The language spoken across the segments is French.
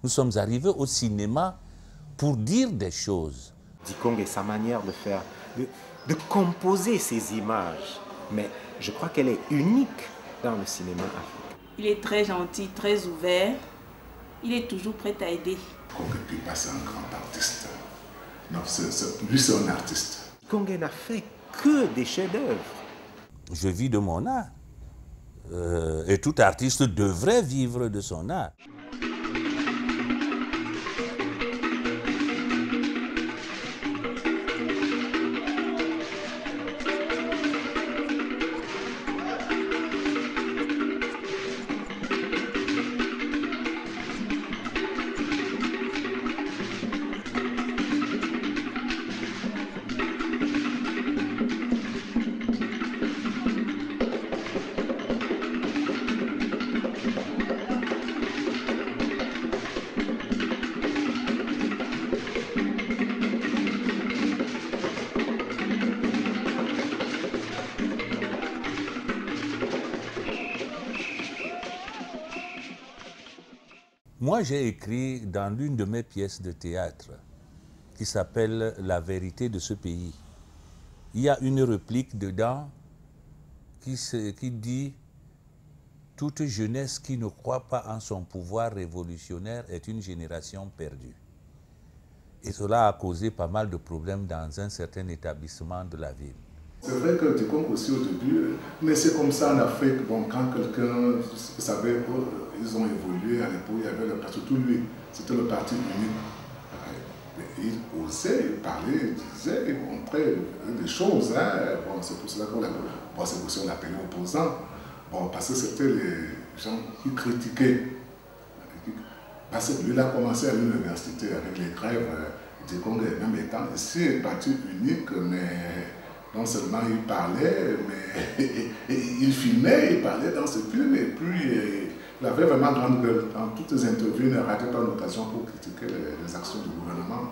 Nous sommes arrivés au cinéma pour dire des choses. Dikong et sa manière de faire, de composer ces images, mais je crois qu'elle est unique dans le cinéma africain. Il est très gentil, très ouvert. Il est toujours prêt à aider. Dikong Pipa, c'est un grand artiste. Non, lui, c'est un artiste. Dikong n'a fait que des chefs-d'œuvre. Je vis de mon art. Et tout artiste devrait vivre de son art. Moi, j'ai écrit dans l'une de mes pièces de théâtre qui s'appelle « La vérité de ce pays ». Il y a une réplique dedans qui dit « Toute jeunesse qui ne croit pas en son pouvoir révolutionnaire est une génération perdue ». Et cela a causé pas mal de problèmes dans un certain établissement de la ville. C'est vrai que Dikong aussi au début, mais c'est comme ça en Afrique, bon, quand quelqu'un, vous savez, ils ont évolué, à l'époque il y avait le parti, surtout lui, c'était le parti unique. Il osait parler, il disait, il montrait des choses, hein. Bon, c'est pour cela qu'on l'appelait opposant, bon, parce que c'était les gens qui critiquaient. Parce que lui, il a commencé à l'université avec les grèves, Dikong même étant ici, parti unique, mais non seulement il parlait, mais il filmait, il parlait dans ce film, et puis il avait vraiment grande gueule. Dans toutes les interviews, il ne ratait pas une occasion pour critiquer les actions du gouvernement.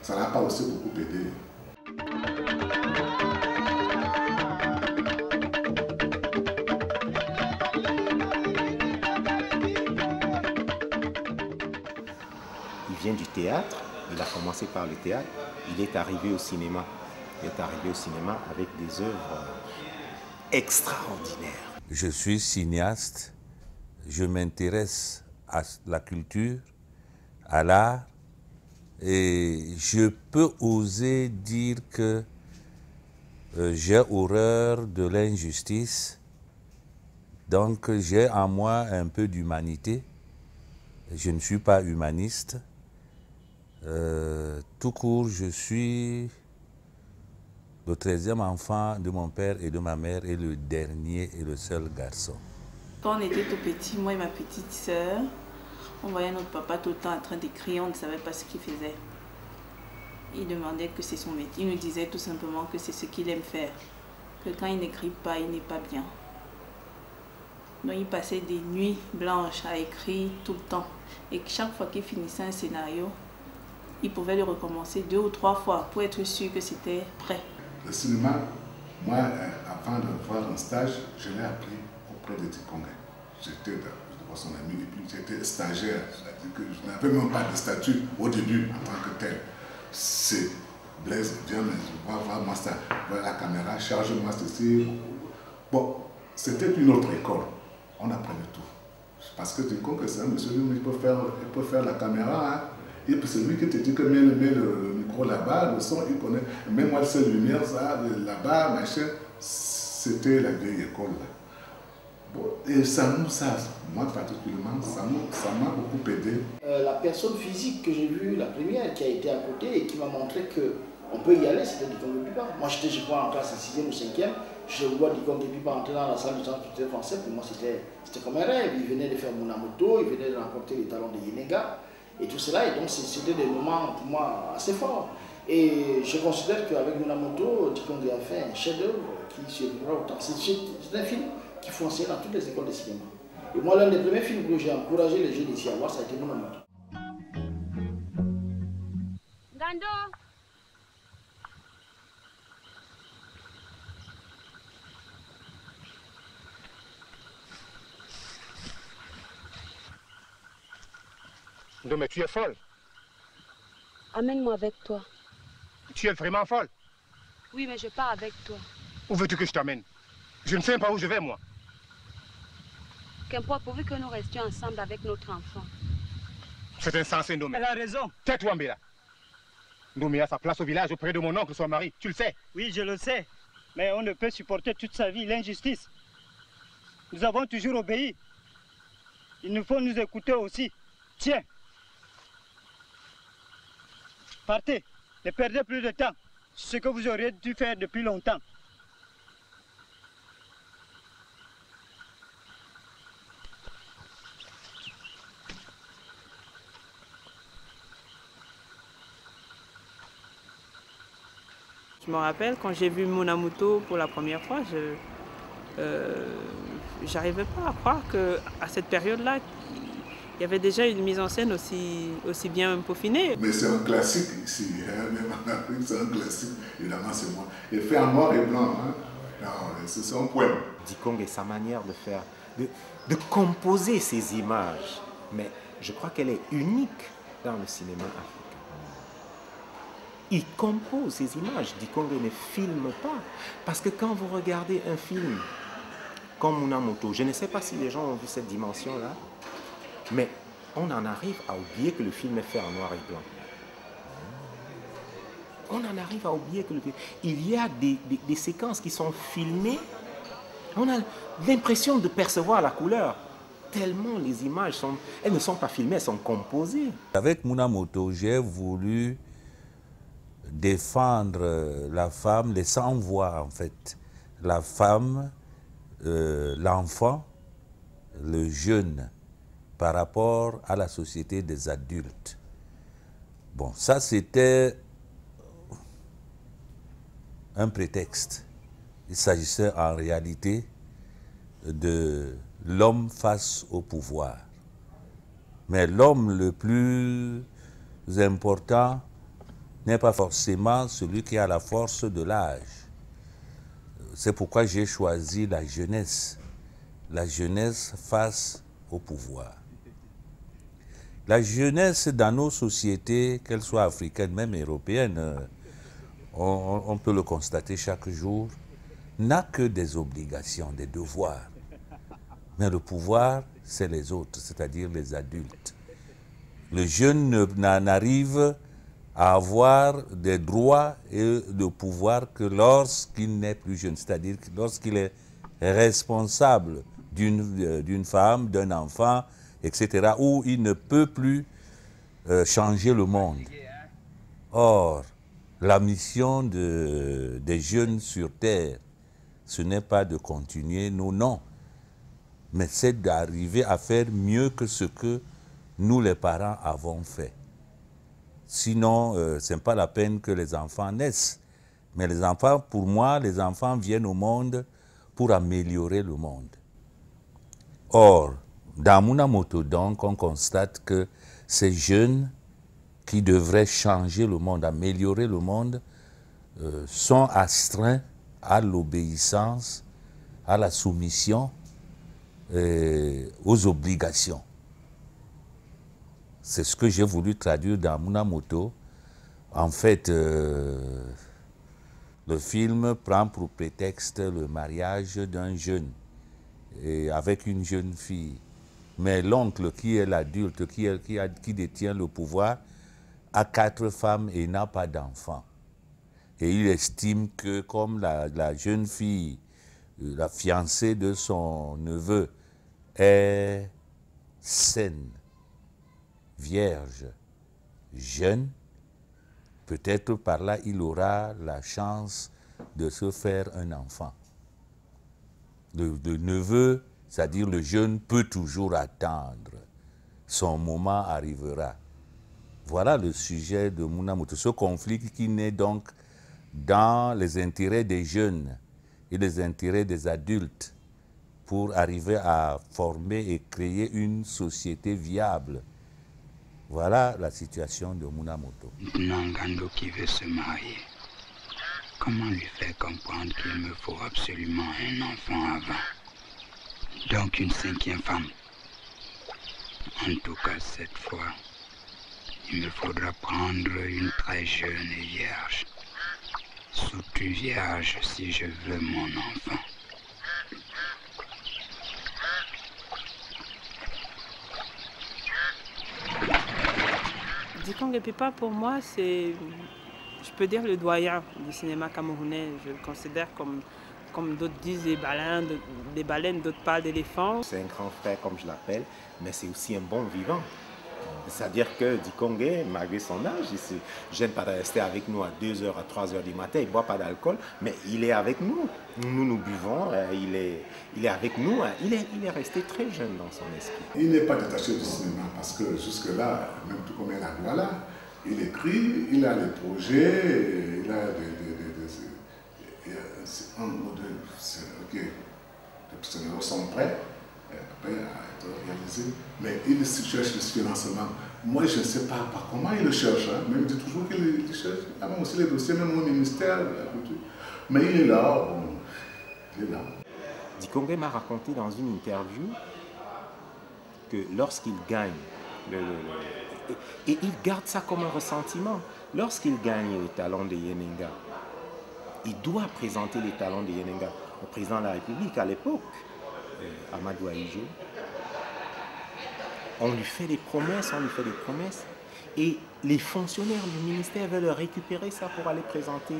Ça n'a pas aussi beaucoup aidé. Il vient du théâtre, il a commencé par le théâtre, il est arrivé au cinéma. Il est arrivé au cinéma avec des œuvres extraordinaires. Je suis cinéaste, je m'intéresse à la culture, à l'art, et je peux oser dire que j'ai horreur de l'injustice, donc j'ai en moi un peu d'humanité. Je ne suis pas humaniste. Tout court, je suis le 13e enfant de mon père et de ma mère et le dernier et le seul garçon. Quand on était tout petit, moi et ma petite sœur, on voyait notre papa tout le temps en train d'écrire, on ne savait pas ce qu'il faisait. Il demandait que c'est son métier, il nous disait tout simplement que c'est ce qu'il aime faire. Que quand il n'écrit pas, il n'est pas bien. Donc il passait des nuits blanches à écrire tout le temps. Et chaque fois qu'il finissait un scénario, il pouvait le recommencer 2 ou 3 fois pour être sûr que c'était prêt. Le cinéma, moi, avant de voir un stage, je l'ai appris auprès de Dikong. J'étais son ami et puis j'étais stagiaire, c'est-à-dire que je n'avais même pas de statut au début en tant que tel. C'est Blaise, viens, va voir moi ça, voilà la caméra, charge-moi ceci. Bon, c'était une autre école, on apprenait tout. Parce que Dikong, c'est un monsieur, il peut faire la caméra, hein. Et puis c'est lui qui te dit que met le micro là-bas, le son, il connaît. Même moi, cette lumière, ça, là-bas, machin, c'était la vieille école. Là. Bon, et ça, moi particulièrement, ça m'a beaucoup aidé. La personne physique que j'ai vue, la première, qui a été à côté et qui m'a montré qu'on peut y aller, c'était Dikong Pipa. Moi, j'étais, je crois, en classe 6e ou 5e. Je vois Dikong Pipa entrer dans la salle du centre culturel français. Pour moi, c'était comme un rêve. Il venait de faire Munamoto, il venait de rencontrer les talents de Yenega. Et tout cela, et donc c'était des moments pour moi assez forts. Et je considère qu'avec Munamoto, Dikong a fait un chef-d'œuvre qui survivra autant. C'est un film qu'il faut enseigner dans toutes les écoles de cinéma. Et moi, l'un des premiers films que j'ai encouragé les jeunes ici à voir, ça a été Munamoto. Gando. Non, mais tu es folle. Amène-moi avec toi. Tu es vraiment folle. Oui, mais je pars avec toi. Où veux-tu que je t'amène? Je ne sais pas où je vais, moi. Qu'importe, pourvu que nous restions ensemble avec notre enfant. C'est insensé, Ndomé. Elle a raison. Tais-toi, Mbela. Ndomé a sa place au village auprès de mon oncle, son mari. Tu le sais? Oui, je le sais. Mais on ne peut supporter toute sa vie l'injustice. Nous avons toujours obéi. Il nous faut nous écouter aussi. Tiens. Partez. Ne perdez plus de temps. C'est ce que vous auriez dû faire depuis longtemps. Je me rappelle quand j'ai vu Munamoto pour la première fois, j'arrivais pas à croire qu'à cette période-là, il y avait déjà une mise en scène aussi bien peaufinée. Mais c'est un classique ici, hein, même en Afrique, c'est un classique, évidemment c'est moi. Et fait en noir et blanc, hein. C'est un poème. Dikong et sa manière de faire, de composer ces images, mais je crois qu'elle est unique dans le cinéma africain. Il compose ces images, Dikong ne filme pas. Parce que quand vous regardez un film comme Munamoto, je ne sais pas si les gens ont vu cette dimension-là, mais on en arrive à oublier que le film est fait en noir et blanc. On en arrive à oublier que le film... Il y a des séquences qui sont filmées, on a l'impression de percevoir la couleur. Tellement les images sont... Elles ne sont pas filmées, elles sont composées. Avec Munamoto, j'ai voulu défendre la femme, les sans-voix en fait. La femme, l'enfant, le jeune, par rapport à la société des adultes. Bon, ça c'était un prétexte. Il s'agissait en réalité de l'homme face au pouvoir. Mais l'homme le plus important n'est pas forcément celui qui a la force de l'âge. C'est pourquoi j'ai choisi la jeunesse face au pouvoir. La jeunesse dans nos sociétés, qu'elles soient africaines, même européennes, on peut le constater chaque jour, n'a que des obligations, des devoirs. Mais le pouvoir, c'est les autres, c'est-à-dire les adultes. Le jeune n'arrive à avoir des droits et de pouvoir que lorsqu'il n'est plus jeune, c'est-à-dire lorsqu'il est responsable d'une femme, d'un enfant, etc., où il ne peut plus changer le monde. Or, la mission des jeunes sur Terre, ce n'est pas de continuer nos noms, mais c'est d'arriver à faire mieux que ce que nous, les parents, avons fait. Sinon, ce n'est pas la peine que les enfants naissent. Mais les enfants, pour moi, les enfants viennent au monde pour améliorer le monde. Or, dans Munamoto, donc, on constate que ces jeunes qui devraient changer le monde, améliorer le monde, sont astreints à l'obéissance, à la soumission, aux obligations. C'est ce que j'ai voulu traduire dans Munamoto. En fait, le film prend pour prétexte le mariage d'un jeune et avec une jeune fille. Mais l'oncle, qui est l'adulte, qui détient le pouvoir, a 4 femmes et n'a pas d'enfants. Et il estime que comme la jeune fille, la fiancée de son neveu, est saine, vierge, jeune, peut-être par là il aura la chance de se faire un enfant. Le neveu, c'est-à-dire le jeune, peut toujours attendre. Son moment arrivera. Voilà le sujet de Munamoto. Ce conflit qui naît donc dans les intérêts des jeunes et les intérêts des adultes pour arriver à former et créer une société viable. Voilà la situation de Munamoto. Nangando qui veut se marier. Comment lui faire comprendre qu'il me faut absolument un enfant avant? Donc une 5e femme. En tout cas, cette fois, il me faudra prendre une très jeune et vierge. Surtout vierge si je veux mon enfant. Dikong et Pipa, pour moi, c'est, je peux dire, le doyen du cinéma camerounais. Je le considère comme d'autres disent des baleines, d'autres parlent d'éléphants. C'est un grand frère, comme je l'appelle, mais c'est aussi un bon vivant. C'est-à-dire que Dikongé, malgré son âge, il ne se gêne pas de rester avec nous à 2h, à 3h du matin. Il ne boit pas d'alcool, mais il est avec nous. Nous buvons, il est avec nous. Il est resté très jeune dans son esprit. Il n'est pas détaché du cinéma parce que jusque-là, même tout comme il a Douala, il écrit, il a les projets, il a les scénarios sont prêts. Après, à être réalisé, mais il cherche le financement. Moi, je ne sais pas par comment il le cherche. Hein. Mais il dit toujours qu'il cherche. Il y a même aussi les dossiers, même au ministère de la Culture. Mais il est là. Bon, il est là. Dikongé m'a raconté dans une interview que lorsqu'il gagne, et il garde ça comme un ressentiment, lorsqu'il gagne les talents de Yenenga, il doit présenter les talents de Yenenga au président de la République à l'époque. Amadou Ahidjo. On lui fait des promesses, et les fonctionnaires du ministère veulent récupérer ça pour aller présenter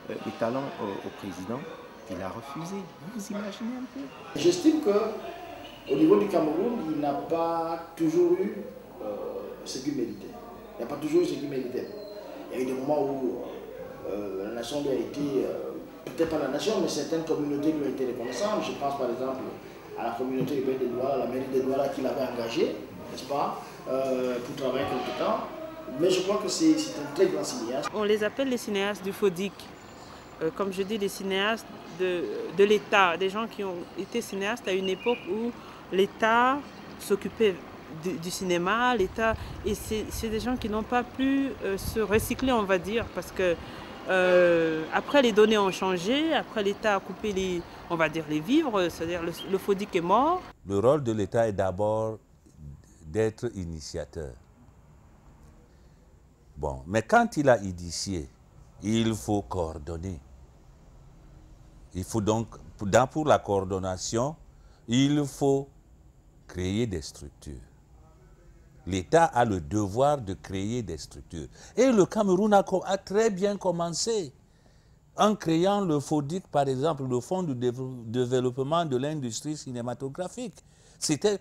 les talents au président. Il a refusé. Vous imaginez un peu? J'estime qu'au niveau du Cameroun, il n'a pas toujours eu ce qu'il méritait. Il n'a pas toujours eu ce qu'il méritait. Il y a eu des moments où la nation lui a été, peut-être pas la nation, mais certaines communautés lui ont été reconnaissantes. Je pense par exemple à la communauté urbaine de Douala, la mairie de Douala qui l'avait engagé, n'est-ce pas, pour travailler quelque temps. Mais je crois que c'est un très grand cinéaste. On les appelle les cinéastes du FODIC. Comme je dis, les cinéastes de l'État, des gens qui ont été cinéastes à une époque où l'État s'occupait du cinéma, l'État, et c'est des gens qui n'ont pas pu se recycler, on va dire, parce que après les données ont changé, après l'État a coupé les, on va dire, les vivres, c'est-à-dire le FODIC est mort. Le rôle de l'État est d'abord d'être initiateur. Bon, mais quand il a initié, il faut coordonner. Il faut donc, pour la coordination, il faut créer des structures. L'État a le devoir de créer des structures. Et le Cameroun a très bien commencé en créant le FODIC, par exemple, le Fonds de développement de l'industrie cinématographique. C'était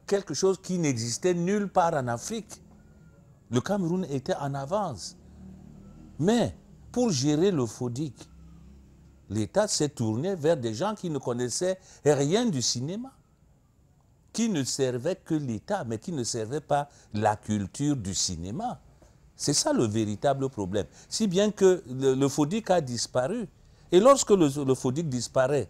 quelque chose qui n'existait nulle part en Afrique. Le Cameroun était en avance. Mais pour gérer le FODIC, l'État s'est tourné vers des gens qui ne connaissaient rien du cinéma, qui ne servaient que l'État, mais qui ne servaient pas la culture du cinéma. C'est ça le véritable problème. Si bien que le FODIC a disparu. Et lorsque le FODIC disparaît,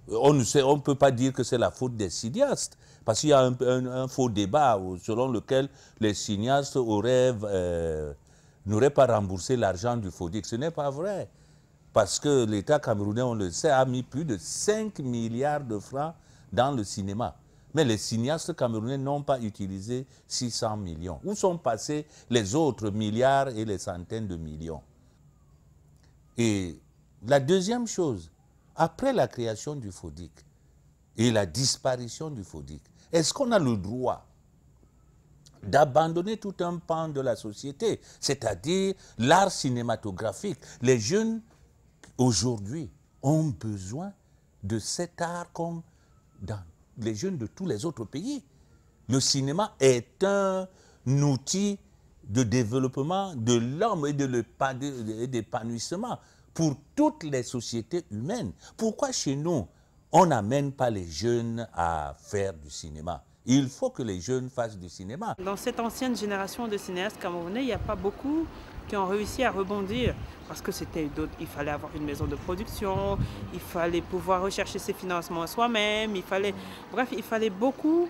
on ne peut pas dire que c'est la faute des cinéastes, parce qu'il y a un faux débat selon lequel les cinéastes n'auraient pas remboursé l'argent du FODIC. Ce n'est pas vrai. Parce que l'État camerounais, on le sait, a mis plus de 5 milliards de francs dans le cinéma. Mais les cinéastes camerounais n'ont pas utilisé 600 millions. Où sont passés les autres milliards et les centaines de millions? Et la deuxième chose, après la création du FODIC et la disparition du FODIC, est-ce qu'on a le droit d'abandonner tout un pan de la société, c'est-à-dire l'art cinématographique? Les jeunes, aujourd'hui, ont besoin de cet art comme dans les jeunes de tous les autres pays. Le cinéma est un outil de développement de l'homme et d'épanouissement pour toutes les sociétés humaines. Pourquoi chez nous, on n'amène pas les jeunes à faire du cinéma? Il faut que les jeunes fassent du cinéma. Dans cette ancienne génération de cinéastes camerounais, il n'y a pas beaucoup qui ont réussi à rebondir parce que il fallait avoir une maison de production, il fallait pouvoir rechercher ses financements soi-même, bref, il fallait beaucoup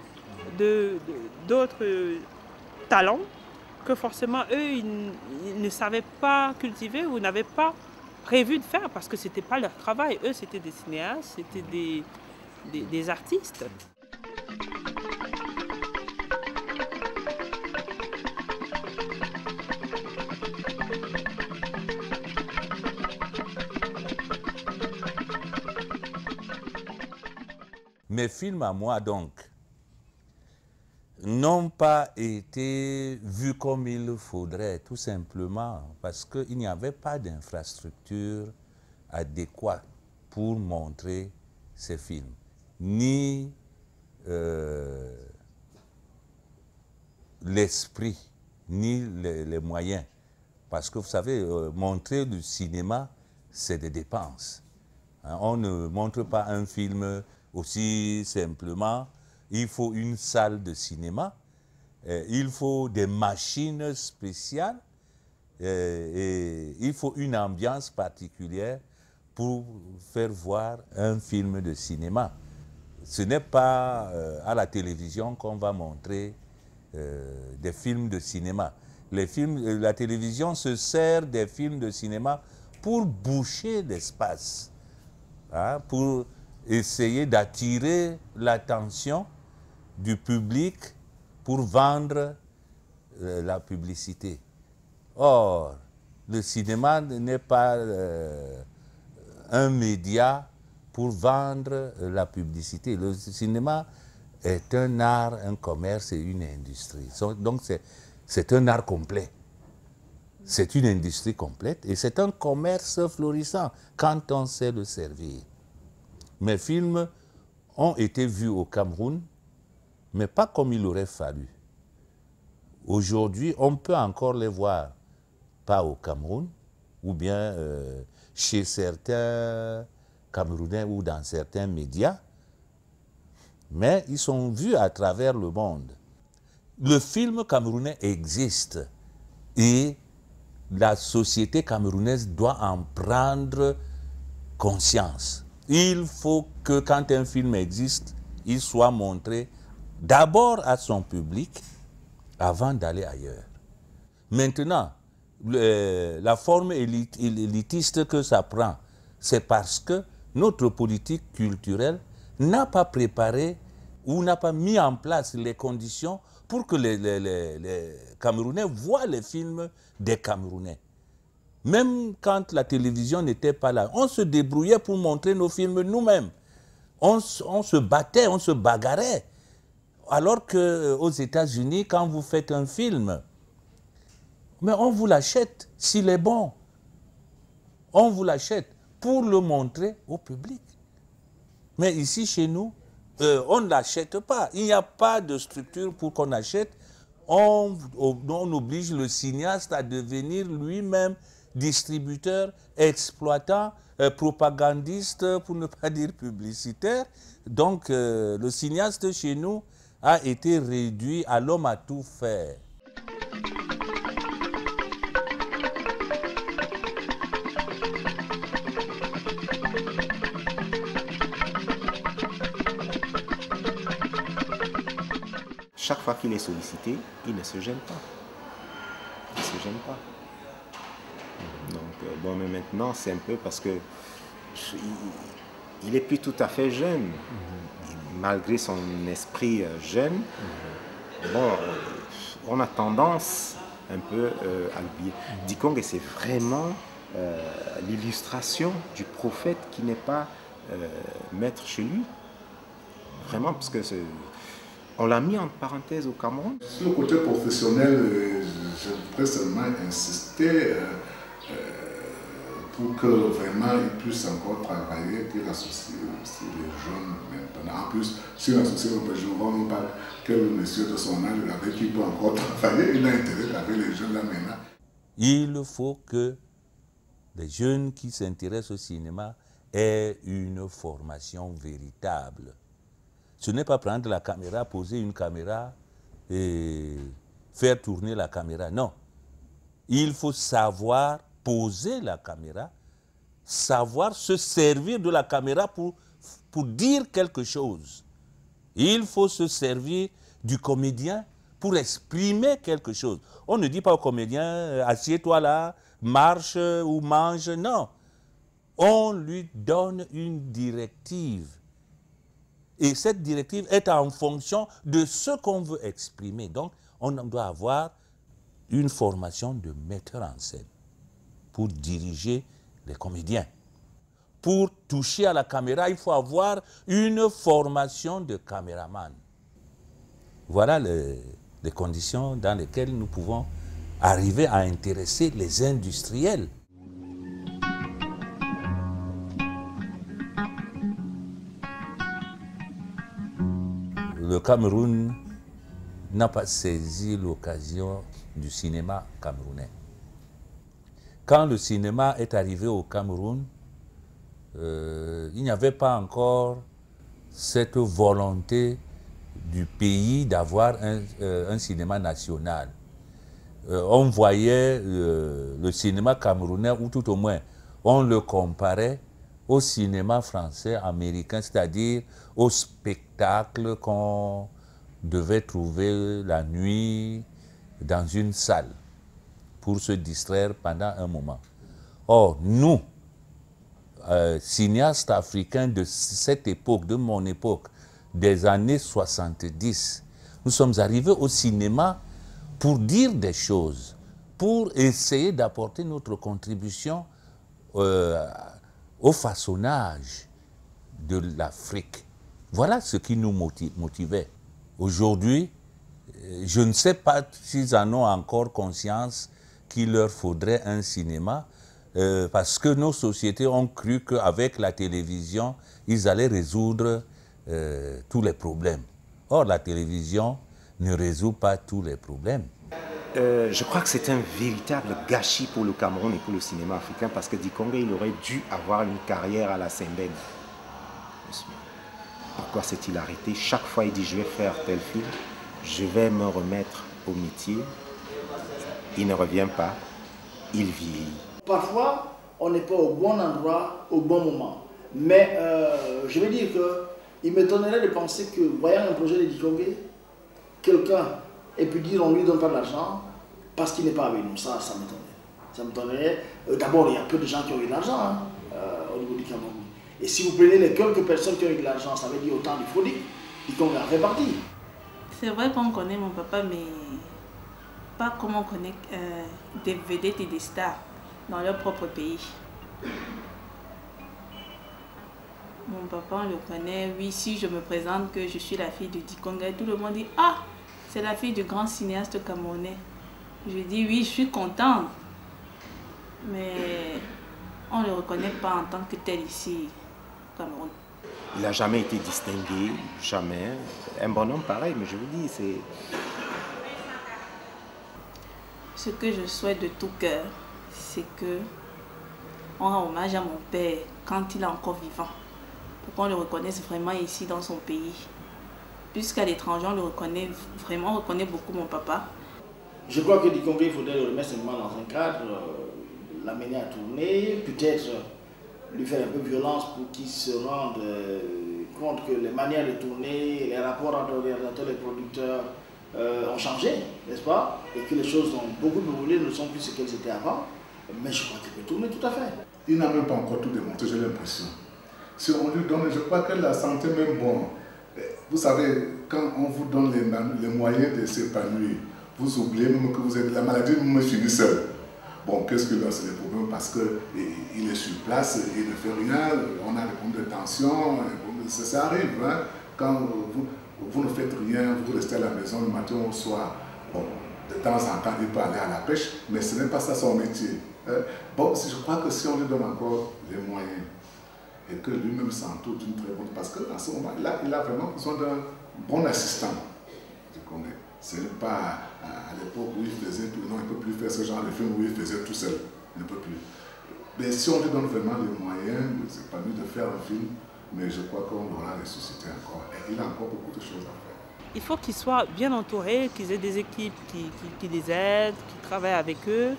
d'autres talents que forcément eux, ils ne savaient pas cultiver ou n'avaient pas prévu de faire parce que ce n'était pas leur travail. Eux, c'était des cinéastes, c'était des artistes. mes films à moi, donc, n'ont pas été vus comme il faudrait, tout simplement parce qu'il n'y avait pas d'infrastructure adéquate pour montrer ces films, ni l'esprit, ni les moyens. Parce que vous savez, montrer du cinéma, c'est des dépenses. Hein, on ne montre pas un film aussi simplement. Il faut une salle de cinéma, il faut des machines spéciales, et il faut une ambiance particulière pour faire voir un film de cinéma. Ce n'est pas à la télévision qu'on va montrer des films de cinéma. La télévision se sert des films de cinéma pour boucher l'espace, hein, pour essayer d'attirer l'attention du public pour vendre la publicité. Or, le cinéma n'est pas un média pour vendre la publicité. Le cinéma est un art, un commerce et une industrie. Donc c'est un art complet. C'est une industrie complète et c'est un commerce florissant quand on sait le servir. Mes films ont été vus au Cameroun, mais pas comme il aurait fallu. Aujourd'hui, on peut encore les voir, pas au Cameroun, ou bien chez certains Camerounais ou dans certains médias, mais ils sont vus à travers le monde. Le film camerounais existe et la société camerounaise doit en prendre conscience. Il faut que quand un film existe, il soit montré d'abord à son public avant d'aller ailleurs. Maintenant, la forme élitiste que ça prend, c'est parce que notre politique culturelle n'a pas préparé ou n'a pas mis en place les conditions pour que les Camerounais voient les films des Camerounais. Même quand la télévision n'était pas là, on se débrouillait pour montrer nos films nous-mêmes. On se battait, on se bagarrait. Alors qu'aux États-Unis, quand vous faites un film, mais on vous l'achète s'il est bon. On vous l'achète pour le montrer au public. Mais ici, chez nous, on ne l'achète pas. Il n'y a pas de structure pour qu'on achète. On oblige le cinéaste à devenir lui-même distributeur, exploitant, propagandiste, pour ne pas dire publicitaire. Donc, le cinéaste chez nous a été réduit à l'homme à tout faire. Chaque fois qu'il est sollicité, il ne se gêne pas. Il ne se gêne pas. Donc, bon, mais maintenant, c'est un peu parce que il n'est plus tout à fait jeune. Malgré son esprit jeune, bon, on a tendance un peu à l'oublier. Dikong, c'est vraiment l'illustration du prophète qui n'est pas maître chez lui. Vraiment, parce que on l'a mis en parenthèse au Cameroun. Sur le côté professionnel, je voudrais seulement insister pour que vraiment ils puissent encore travailler, qu'il associe aussi les jeunes maintenant. En plus, si l'associé au je ne vois pas quel monsieur de son âge avec qui peut encore travailler, il a intérêt avec les jeunes là maintenant. Il faut que les jeunes qui s'intéressent au cinéma aient une formation véritable. Ce n'est pas prendre la caméra, poser une caméra et faire tourner la caméra. Non. Il faut savoir poser la caméra, savoir se servir de la caméra pour dire quelque chose. Il faut se servir du comédien pour exprimer quelque chose. On ne dit pas au comédien, assieds-toi là, marche ou mange. Non. On lui donne une directive. Et cette directive est en fonction de ce qu'on veut exprimer. Donc, on doit avoir une formation de metteur en scène pour diriger les comédiens. pour toucher à la caméra, il faut avoir une formation de caméraman. Voilà les conditions dans lesquelles nous pouvons arriver à intéresser les industriels. Le Cameroun n'a pas saisi l'occasion du cinéma camerounais. Quand le cinéma est arrivé au Cameroun, il n'y avait pas encore cette volonté du pays d'avoir un cinéma national. On voyait le cinéma camerounais, ou tout au moins, on le comparait au cinéma français, américain, c'est-à-dire au spectacle qu'on devait trouver la nuit dans une salle pour se distraire pendant un moment. Or, nous, cinéastes africains de cette époque, de mon époque, des années 70, nous sommes arrivés au cinéma pour dire des choses, pour essayer d'apporter notre contribution au façonnage de l'Afrique. Voilà ce qui nous motivait. Aujourd'hui, je ne sais pas s'ils en ont encore conscience qu'il leur faudrait un cinéma, parce que nos sociétés ont cru qu'avec la télévision, ils allaient résoudre tous les problèmes. Or, la télévision ne résout pas tous les problèmes. Je crois que c'est un véritable gâchis pour le Cameroun et pour le cinéma africain, parce que Dikongé, il aurait dû avoir une carrière à la Sembène. Pourquoi s'est-il arrêté? Chaque fois, il dit, je vais faire tel film, je vais me remettre au métier. Il ne revient pas, il vieillit. Parfois, on n'est pas au bon endroit, au bon moment. Mais je veux dire qu'il m'étonnerait de penser que, voyant un projet de Dikongé, quelqu'un ait pu dire on ne lui donne pas de l'argent parce qu'il n'est pas avec nous. Ça m'étonnerait. Ça m'étonnerait. D'abord, il y a peu de gens qui ont eu de l'argent au niveau du Cameroun. Et si vous prenez les quelques personnes qui ont eu de l'argent, ça veut dire autant du Fodic, Dikongé en fait partie. C'est vrai qu'on connaît mon papa, mais pas comme on connaît des vedettes et des stars dans leur propre pays. Mon papa, on le connaît. Oui, si je me présente que je suis la fille de Dikongé, tout le monde dit « Ah, c'est la fille du grand cinéaste camerounais. » Je dis « Oui, je suis contente. » Mais on ne le reconnaît pas en tant que tel ici au Cameroun. Il n'a jamais été distingué, jamais. Un bonhomme pareil, mais je vous dis, c'est... Ce que je souhaite de tout cœur, c'est que on rend hommage à mon père quand il est encore vivant. Pour qu'on le reconnaisse vraiment ici dans son pays. Puisqu'à l'étranger, on le reconnaît vraiment, on reconnaît beaucoup mon papa. Je crois que Dikongé, il faudrait le remettre seulement dans un cadre, l'amener à tourner, peut-être lui faire un peu violence pour qu'il se rende compte que les manières de tourner, les rapports entre les réalisateurs et les producteurs ont changé, n'est-ce pas? Et que les choses ont beaucoup évolué, ne sont plus ce qu'elles étaient avant. Mais je crois qu'il peut tourner tout à fait. Il n'a même pas encore tout démontré, j'ai l'impression. Si on lui donne, je crois que la santé même, bon, vous savez, quand on vous donne les moyens de s'épanouir, vous oubliez même que vous êtes, la maladie me finit seule. Bon, qu'est-ce que là, c'est le problème? Parce qu'il est sur place, il ne fait rien, on a des problèmes de tension, ça arrive. Hein? Quand vous ne faites rien, vous restez à la maison le matin au soir. Bon, de temps en temps, il peut aller à la pêche, mais ce n'est pas ça son métier. Bon, je crois que si on lui donne encore les moyens, et que lui-même s'entoure d'une très bonne... Parce qu'à ce moment, il a vraiment besoin d'un bon assistant. Ce n'est pas à l'époque où il faisait tout, non, il ne peut plus faire ce genre de film où il faisait tout seul. Il ne peut plus. Mais si on lui donne vraiment les moyens, c'est pas mieux de faire un film, mais je crois qu'on aura ressuscité encore. Et il a encore beaucoup de choses à faire. Il faut qu'ils soient bien entourés, qu'ils aient des équipes qui les aident, qui travaillent avec eux.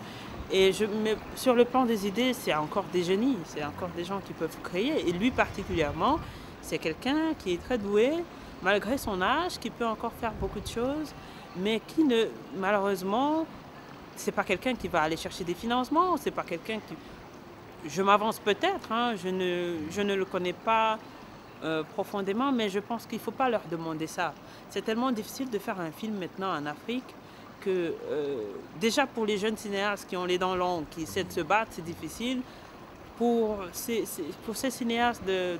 Et mais sur le plan des idées, c'est encore des génies, c'est encore des gens qui peuvent créer. Et lui particulièrement, c'est quelqu'un qui est très doué, malgré son âge, qui peut encore faire beaucoup de choses, mais qui ne, malheureusement, c'est pas quelqu'un qui va aller chercher des financements, c'est pas quelqu'un qui... Je m'avance peut-être, hein, je ne le connais pas profondément, mais je pense qu'il ne faut pas leur demander ça. C'est tellement difficile de faire un film maintenant en Afrique que déjà pour les jeunes cinéastes qui ont les dents longues, qui essaient de se battre, c'est difficile. pour ces cinéastes de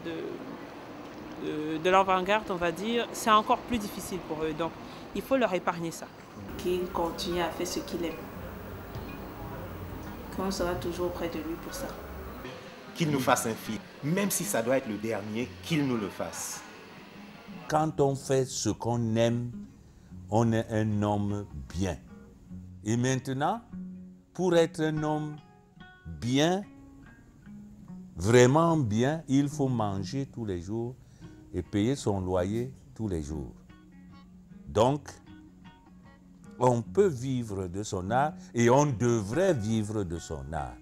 l'avant-garde, on va dire, c'est encore plus difficile pour eux. Donc, il faut leur épargner ça. Qu'il continue à faire ce qu'il aime. Qu'on sera toujours auprès de lui pour ça. Qu'il nous fasse un film. Même si ça doit être le dernier, qu'il nous le fasse. Quand on fait ce qu'on aime, on est un homme bien. Et maintenant, pour être un homme bien, vraiment bien, il faut manger tous les jours et payer son loyer tous les jours. Donc, on peut vivre de son art et on devrait vivre de son art.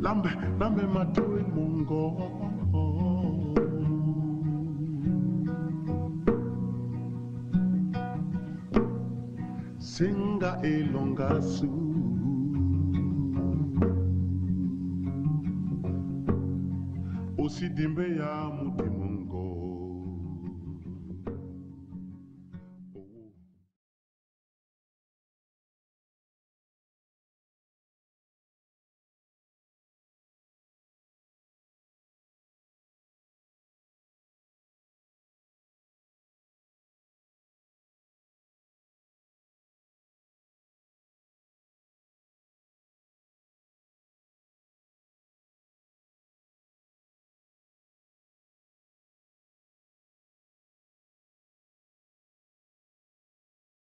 Lambe matoe mongo Senga elongasu Osi dimbe ya muti mongo